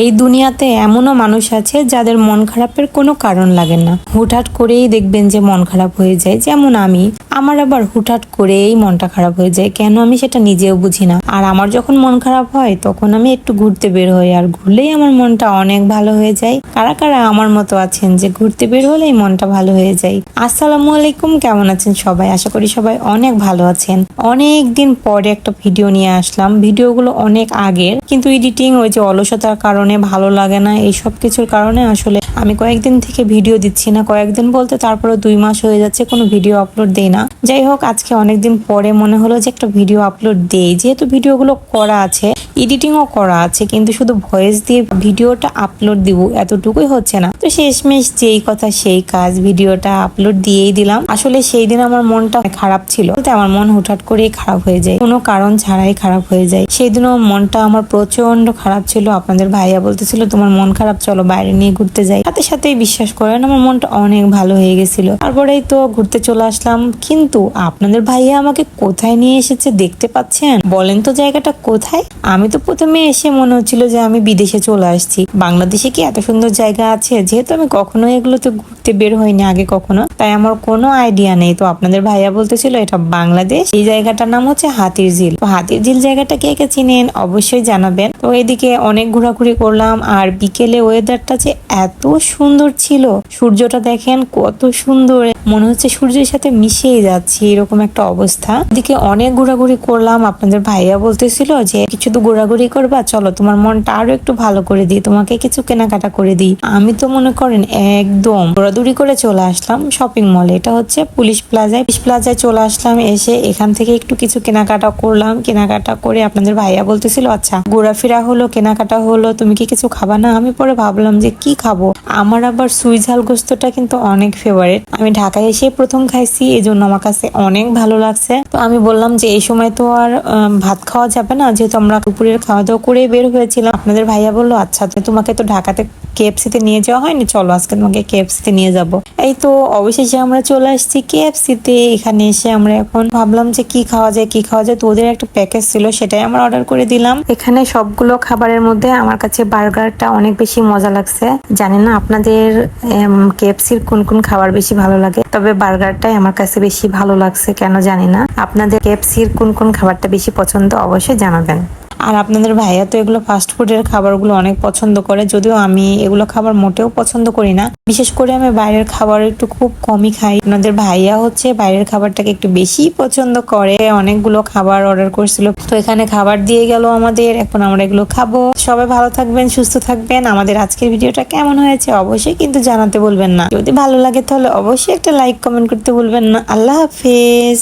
এই দুনিয়াতে এমনও মানুষ আছে যাদের মন খারাপের কোনো কারণ লাগে না, হুটহাট করেই দেখবেন যে মন খারাপ হয়ে যায়। যেমন আমার আবার হুটহাট করেই মনটা খারাপ হয়ে যায়, কেন আমি সেটা নিজেও বুঝি না। আর আমার যখন মন খারাপ হয় তখন আমি একটু ঘুরতে বের হই, আর ঘুরলেই আমার মনটা অনেক ভালো হয়ে যায়। কারা কারা আমার মতো আছেন যে ঘুরতে বের হলেই মনটা ভালো হয়ে যায়? আসসালামু আলাইকুম, কেমন আছেন সবাই? আশা করি সবাই অনেক ভালো আছেন। অনেক দিন পরে একটা ভিডিও নিয়ে আসলাম। ভিডিওগুলো অনেক আগের, কিন্তু এডিটিং ওই যে অলসতার কারণে ভালো লাগে না, এই সব কিছুর কারণে আসলে আমি কয়েকদিন থেকে ভিডিও দিচ্ছি না। কয়েকদিন বলতে তারপরে 2 মাস হয়ে যাচ্ছে কোনো ভিডিও আপলোড দেই না। যাই হোক, আজকে অনেকদিন পরে মনে হলো যে একটা ভিডিও আপলোড দেই, যেহেতু ভিডিওগুলো করা আছে, এডিটিংও করা আছে, কিন্তু শুধু ভয়েস দিয়ে ভিডিওটা আপলোড দিব এতটুকুই হচ্ছে না। তো শেষমেশ যেই কথা সেই কাজ, ভিডিওটা আপলোড দিয়েই দিলাম। আসলে সেই দিন আমার মনটা খারাপ ছিল, আমার মন হুটহাট করেই খারাপ হয়ে যায়, কোনো কারণ ছাড়াই খারাপ হয়ে যায়। সেই দিনও মনটা আমার প্রচন্ড খারাপ ছিল। আপনাদের ভাইয়া বলতেছিল তোমার মন খারাপ, চলো বাইরে নিয়ে ঘুরতে যাই। সাথে সাথেই বিশ্বাস করেন আমার মনটা অনেক ভালো হয়ে গেছিল। তারপরেই তো ঘুরতে চলে আসলাম। কিন্তু আপনাদের ভাইয়া আমাকে কোথায় নিয়ে এসেছে দেখতে পাচ্ছেন? বলেন তো জায়গাটা কোথায়? আমি তো প্রথমে এসে মনে হচ্ছিল যে আমি বিদেশে চলে আসছি। বাংলাদেশে কি এত সুন্দর জায়গা আছে? যেহেতু আমি কখনো এগুলোতে ঘুরতে বের হইনি আগে কখনো, তাই আমার কোনো আইডিয়া নেই। তো আপনাদের ভাইয়া বলতেছিল এটা বাংলাদেশ, এই জায়গাটার নাম হচ্ছে হাতির ঝিল। তো হাতির ঝিল জায়গাটা কে কে চিনেন অবশ্যই জানাবেন। তো এদিকে অনেক ঘোরাঘুরি করলাম, আর বিকেলে ওয়েদারটা যে এত সুন্দর ছিল, সূর্যটা দেখেন কত সুন্দর, মনে হচ্ছে সূর্যের সাথে মিশিয়ে যাচ্ছি, এরকম একটা অবস্থা। এদিকে অনেক ঘোরাঘুরি করলাম। আপনাদের ভাইয়া বলতেছিল যে কিছু তো ঘোরাঘুরি করবা, চলো তোমার মনটা আরো একটু ভালো করে দিই, তোমাকে কিছু কেনাকাটা করে দিই। আমি তো মনে করেন একদম দৌড়াদৌড়ি করে চলে আসলাম শপিং মলে। এটা হচ্ছে পুলিশ প্লাজায় চলে আসলাম। এসে এখান থেকে একটু কিছু কেনাকাটা করলাম। কেনাকাটা করে আপনাদের ভাইয়া বলতেছিল আচ্ছা ঘোরাফেরা হলো, কেনাকাটা হলো, তুমি কি কিছু খাবা না? আমি পরে ভাবলাম যে কি খাবো। আমার আবার সুইঝাল গোস্তটা কিন্তু অনেক ফেভারিট। আমি ঢাকায় এসে প্রথম খাইছি, এই জন্য আমার কাছে অনেক ভালো লাগছে। তো আমি বললাম যে এই সময় তো আর ভাত খাওয়া যাবে না, যেহেতু আমরা দুপুরের খাওয়া দাওয়া করে বের হয়েছিলাম। আপনাদের ভাইয়া বললো আচ্ছা তোমাকে তো ঢাকাতে কেএফসিতে নিয়ে যাওয়া হয়নি, চলো আজকে তোমাকে কেএফসিতে নিয়ে যাব। এই তো অবশেষে আমরা চলে আসছি কেএফসিতে। এখানে এসে আমরা এখন ভাবলাম যে কি খাওয়া যায়। তো ওদের একটা প্যাকেজ ছিল, সেটাই আমরা অর্ডার করে দিলাম। এখানে সবগুলো খাবারের মধ্যে আমার কাছে বার্গারটা অনেক বেশি মজা লাগছে। জানি না আপনাদের কেএফসির কোন কোন খাবার বেশি ভালো লাগে, তবে বার্গারটাই আমার কাছে বেশি ভালো লাগছে, কেন জানি না। আপনাদের কেএফসির কোন কোন খাবারটা বেশি পছন্দ অবশ্যই জানাবেন। আর আপনাদের ভাইয়া তো এগুলো ফাস্ট ফুডের খাবারগুলো অনেক পছন্দ করে, যদিও আমি এগুলো খাবার মোটেও পছন্দ করি না। বিশেষ করে আমি বাইরের খাবার একটু খুব কমই খাই। আপনাদের ভাইয়া হচ্ছে বাইরের খাবারটাকে একটু বেশি পছন্দ করে। অনেকগুলো খাবার অর্ডার করছিল, তো এখানে খাবার দিয়ে গেল আমাদের। এখন আমরা এগুলো খাবো। সবাই ভালো থাকবেন, সুস্থ থাকবেন। আমাদের আজকের ভিডিওটা কেমন হয়েছে অবশ্যই কিন্তু জানাতে বলবেন না। যদি ভালো লাগে তাহলে অবশ্যই একটা লাইক কমেন্ট করতে বলবেন না। আল্লাহ হাফেজ।